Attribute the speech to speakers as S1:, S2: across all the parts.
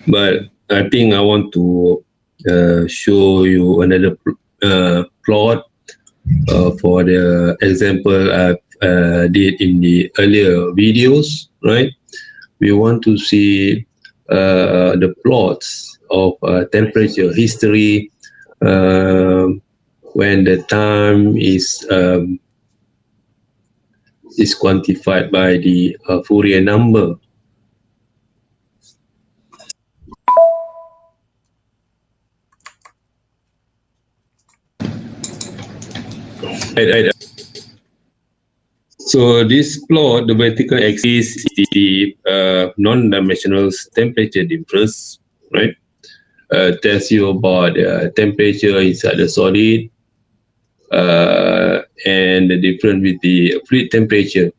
S1: But I think I want to show you another plot for the example I did in the earlier videos, right? We want to see the plots of temperature history when the time is quantified by the Fourier number. Right. So this plot, the vertical axis is the non-dimensional temperature difference, right? Tells you about the temperature inside the solid and the difference with the fluid temperature,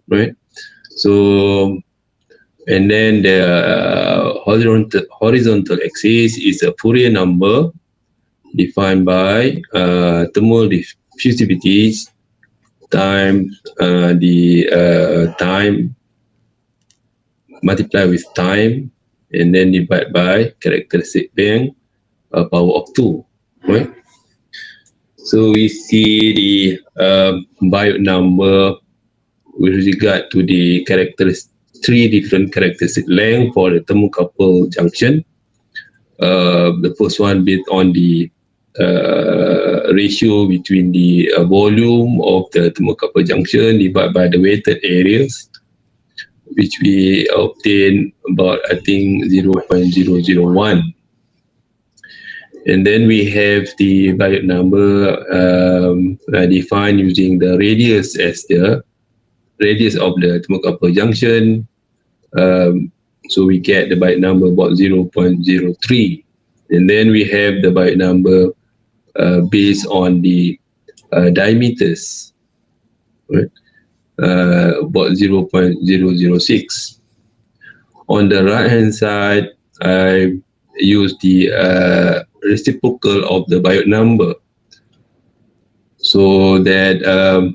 S1: right? So, and then the horizontal axis is a Fourier number defined by thermal diffusivity times the time multiply with time and then divide by characteristic length power of 2, right? So we see the Biot number with regard to the three different characteristic length for the thermocouple junction. The first one based on the ratio between the volume of the thermocouple junction divided by the weighted areas, which we obtain about, I think, 0.001. And then we have the Biot number defined using the radius as the radius of the thermocouple junction. So we get the Biot number about 0.03. And then we have the Biot number based on the diameters, right? About 0.006. On the right hand side, I use the reciprocal of the Biot number. So that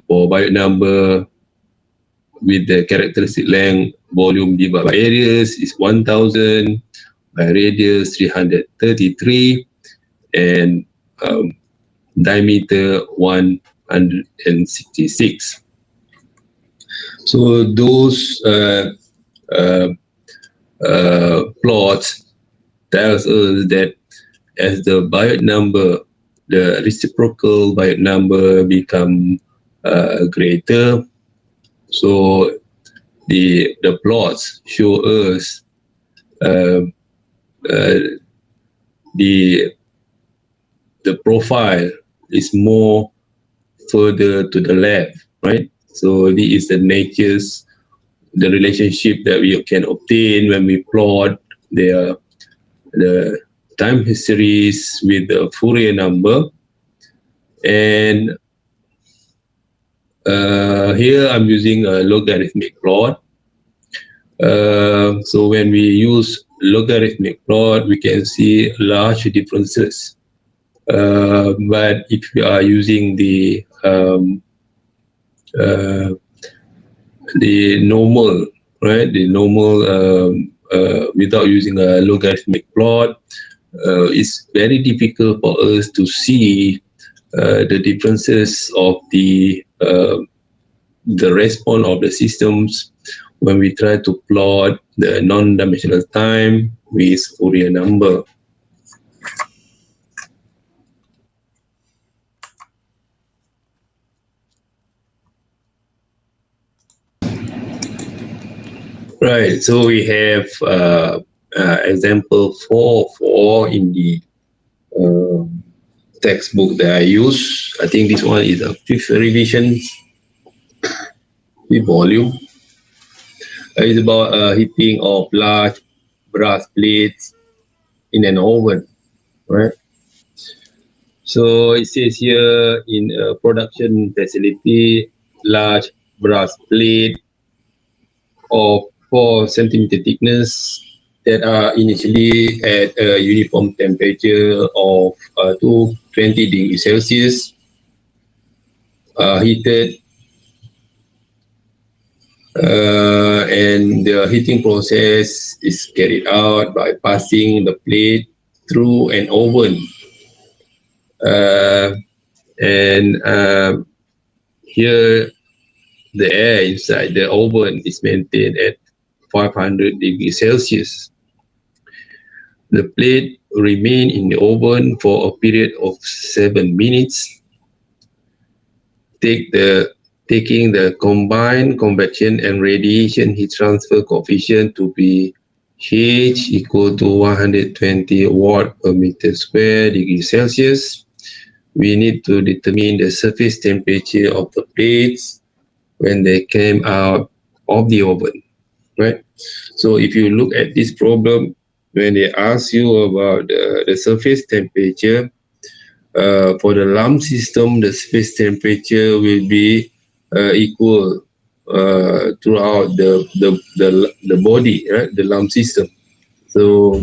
S1: for Biot number with the characteristic length volume divided by areas is 1000, by radius 333, and diameter 166. So those plots tells us that as the Biot number, the reciprocal Biot number become greater, so the plots show us the profile is more further to the left, right? So this is the relationship that we can obtain when we plot the time histories with the Fourier number. And here I'm using a logarithmic plot. So when we use logarithmic plot, we can see large differences. But if we are using the normal, right? The normal without using a logarithmic plot, it's very difficult for us to see the differences of the response of the systems when we try to plot the non-dimensional time with Fourier number. Right, so we have example 4 in the textbook that I use. I think this one is a 5th revision, 5th volume. It's about heating of large brass plates in an oven, right? So it says here in a production facility, large brass plate of 4 centimeter thickness that are initially at a uniform temperature of 220 degrees Celsius, heated And the heating process is carried out by passing the plate through an oven. Uh, and here the air inside the oven is maintained at 500 degrees Celsius. The plate remain in the oven for a period of 7 minutes. Taking the combined convection and radiation heat transfer coefficient to be H equal to 120 watt per meter square degree Celsius. We need to determine the surface temperature of the plates when they came out of the oven, right? So if you look at this problem, when they ask you about the surface temperature, for the lump system, the surface temperature will be equal throughout the body, right? The lump system. So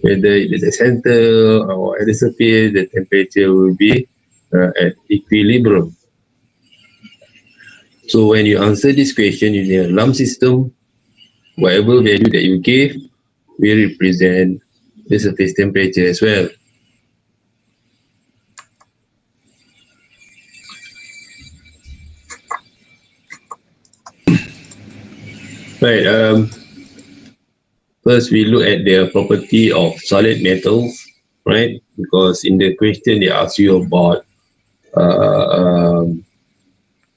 S1: whether at the center or at the surface, the temperature will be at equilibrium. So when you answer this question using a lump system, whatever value that you give will represent the surface temperature as well. Right. First, we look at the property of solid metals, right? Because in the question they ask you about uh, um,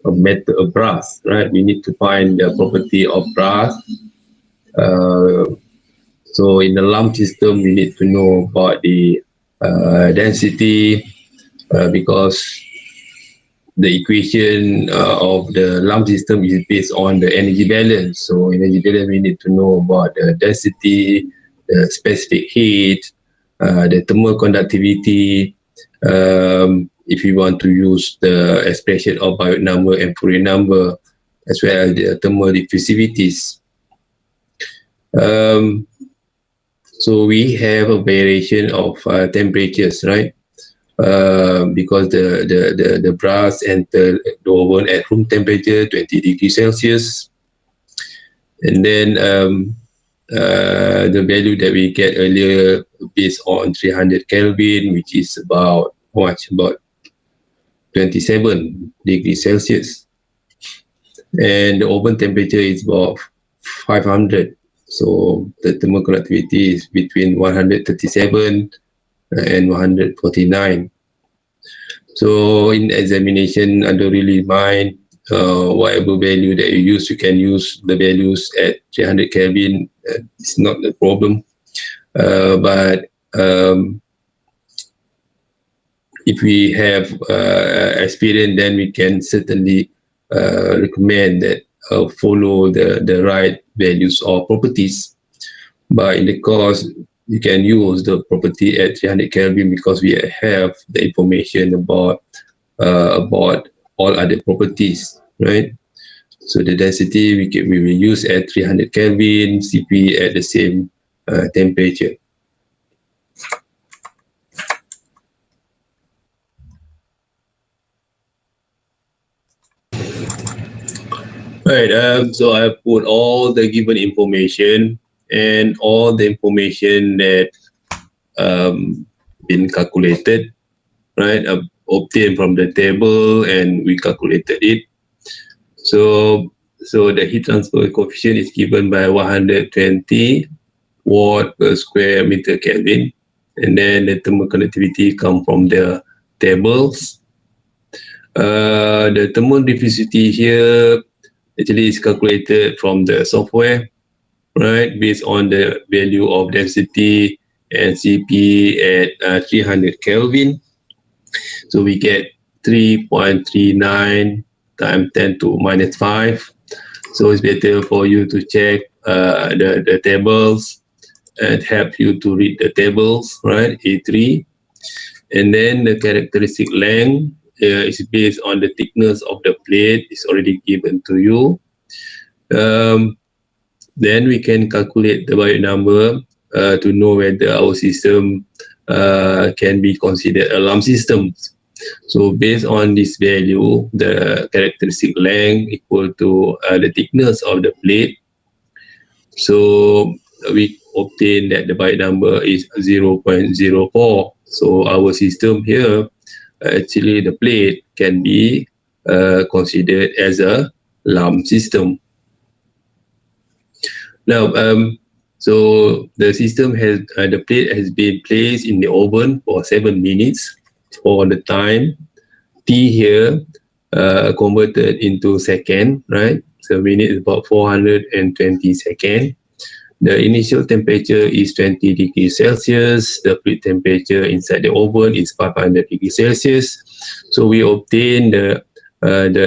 S1: a metal, a brass, right? We need to find the property of brass. Uh, so in the lump system, we need to know about the density because the equation of the lump system is based on the energy balance. So energy balance, we need to know about the density, the specific heat, the thermal conductivity. If you want to use the expression of Biot number and Fourier number, as well as the thermal diffusivities. Um, so we have a variation of temperatures, right? Because the brass enter the oven at room temperature 20 degrees Celsius, and then the value that we get earlier based on 300 Kelvin, which is about how much? About 27 degrees Celsius, and the oven temperature is about 500. So the thermal conductivity is between 137 and 149. So in examination, I don't really mind whatever value that you use. You can use the values at 300 Kelvin. It's not a problem. But if we have experience, then we can certainly recommend that follow the right values or properties. But in the course, you can use the property at 300 Kelvin because we have the information about all other properties, right? So the density we will use at 300 Kelvin, Cp at the same temperature. Right, so I put all the given information and all the information that been calculated, right? Obtained from the table, and we calculated it. So the heat transfer coefficient is given by 120 watt per square meter Kelvin, and then the thermal conductivity come from the tables. The thermal diffusivity here actually is calculated from the software, right, based on the value of density and Cp at 300 Kelvin. So we get 3.39 times 10 to minus 5. So it's better for you to check the tables and help you to read the tables, right? A3. And then the characteristic length is based on the thickness of the plate. It's already given to you. Then we can calculate the Biot number to know whether our system can be considered a lump system. So based on this value, the characteristic length equal to the thickness of the plate. So we obtain that the byte number is 0.04. So our system here, actually the plate can be considered as a lump system. Now, so the system has the plate has been placed in the oven for 7 minutes. For the time T here converted into second, right? So minute is about 420 seconds. The initial temperature is 20 degrees Celsius. The fluid temperature inside the oven is 500 degrees Celsius. So we obtain the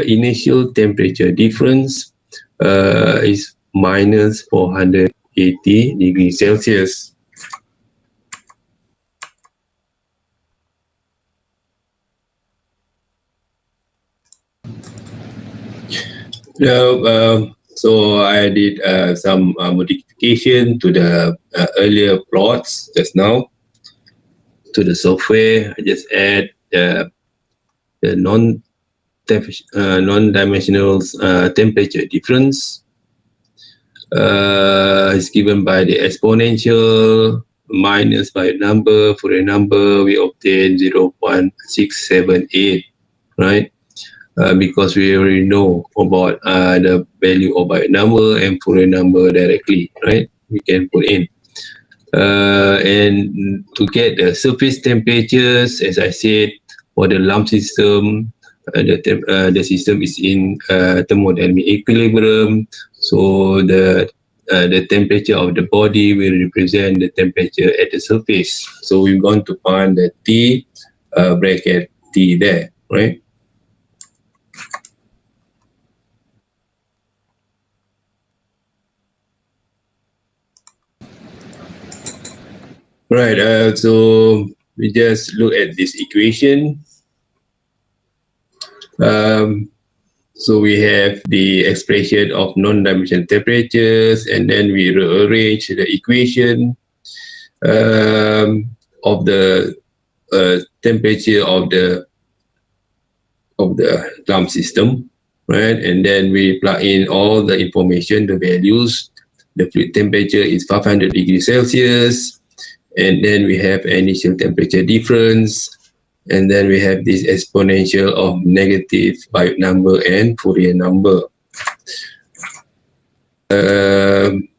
S1: initial temperature difference is minus 480 degrees Celsius. Now, so I did some modification to the earlier plots just now. To the software, I just add the non-dimensional temperature difference is given by the exponential minus by number. For a number, we obtain 0.678, right? Because we already know about the value of byte number and Fourier number directly, right? We can put in. And to get the surface temperatures, as I said, for the lump system, the system is in thermodynamic equilibrium. So the temperature of the body will represent the temperature at the surface. So we're going to find the T bracket T there, right? Right, so we just look at this equation. So we have the expression of non-dimensional temperatures, and then we rearrange the equation of the temperature of the lump system, right? And then we plug in all the information, the values. The fluid temperature is 500 degrees Celsius. And then we have initial temperature difference, and then we have this exponential of negative byte number and Fourier number. Then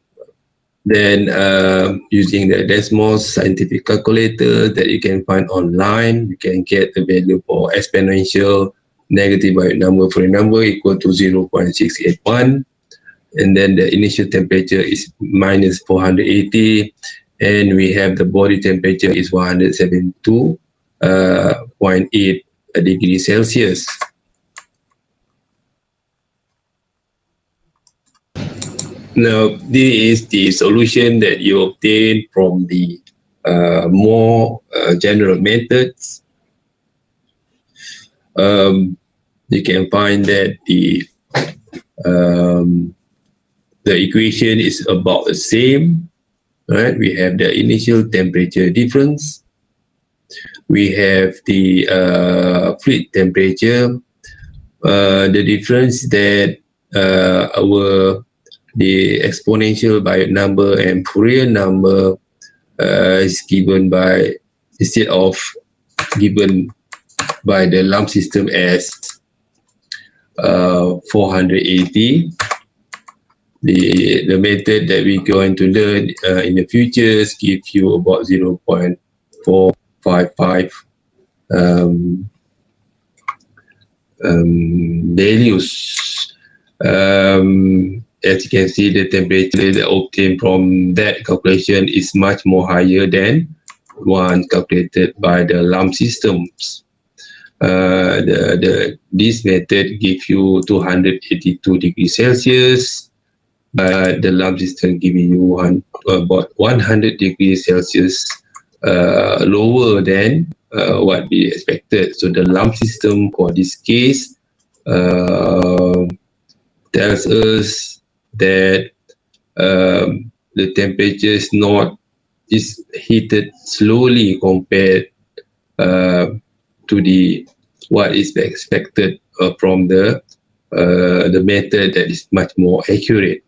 S1: using the Desmos scientific calculator that you can find online, you can get the value for exponential negative byte number Fourier number equal to 0.681. And then the initial temperature is minus 480. And we have the body temperature is 172.8 degrees Celsius. Now, this is the solution that you obtain from the more general methods. You can find that the equation is about the same. Right, we have the initial temperature difference. We have the fluid temperature. The difference that the exponential byte number and Fourier number is given by, instead of given by the lump system as 480. The method that we're going to learn in the future give you about 0.455 values. As you can see, the temperature that obtained from that calculation is much more higher than one calculated by the lump systems. This method gives you 282 degrees Celsius. The lump system giving you about 100 degrees Celsius lower than what we expected. So the lump system for this case tells us that the temperature is heated slowly compared to the what is expected from the method that is much more accurate.